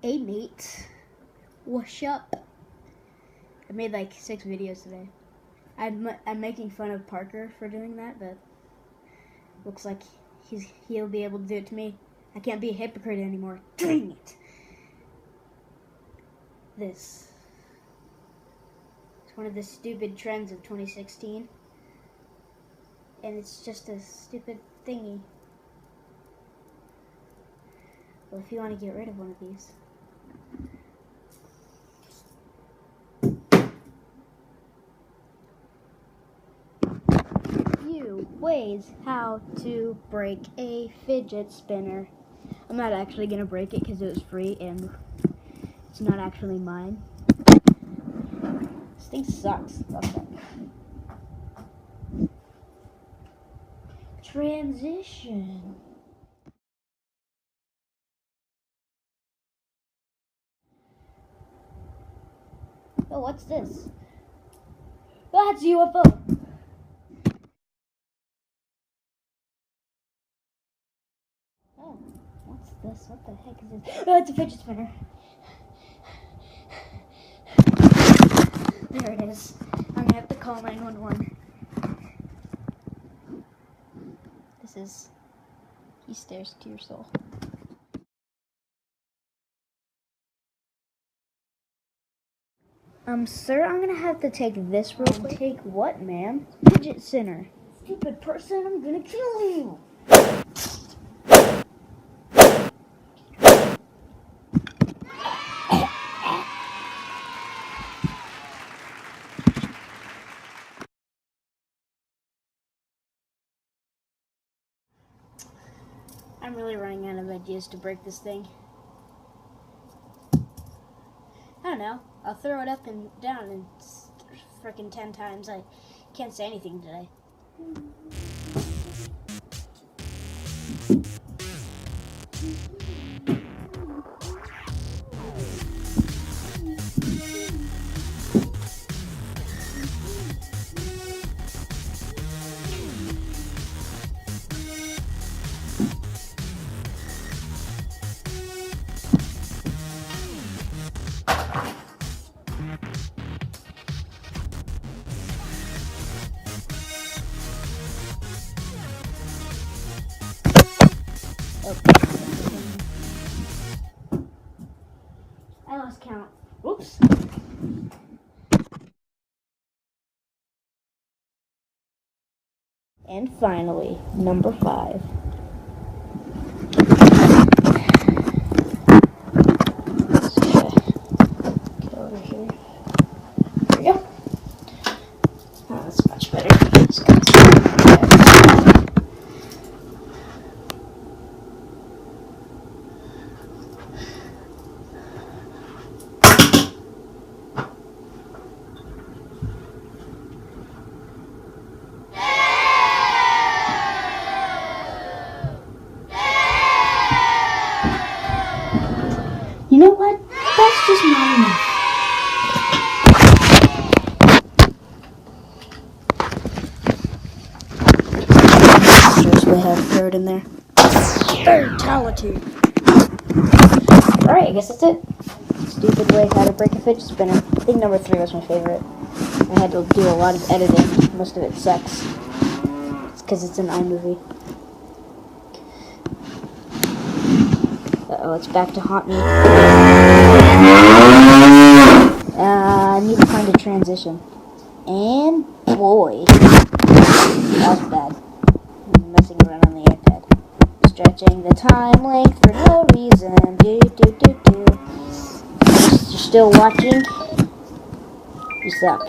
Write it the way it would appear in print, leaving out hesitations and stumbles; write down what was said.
Hey mate, what's up? I made like 6 videos today. I'm making fun of Parker for doing that, but looks like he'll be able to do it to me. I can't be a hypocrite anymore. Dang it! This is one of the stupid trends of 2016, and it's just a stupid thingy. Well, if you want to get rid of one of these, ways how to break a fidget spinner. I'm not actually gonna break it because it was free and it's not actually mine. This thing sucks. Okay. Transition. Oh, what's this? That's UFO. Oh, what's this? What the heck is this? Oh, it's a fidget spinner. There it is. I'm gonna have to call 911. This is... He stares to your soul. Sir, I'm gonna have to take this real quick. Take what, ma'am? Fidget spinner. Stupid person, I'm gonna kill you. I'm really running out of ideas to break this thing. I don't know. I'll throw it up and down and frickin' 10 times. I can't say anything today. I lost count. Whoops. And finally, number 5. Get over here. There we go. Oh, that's much better. You know what? That's just not enough. Seriously, have throw it in there. Fatality. Alright, I guess that's it. Stupid way how to break a fidget spinner. I think number 3 was my favorite. I had to do a lot of editing. Most of it sucks. It's because it's an iMovie. Uh-oh, it's back to haunt me. I need to find a transition. And boy, that was bad. I'm messing around on the iPad. Stretching the time length for no reason. You're still watching? You suck.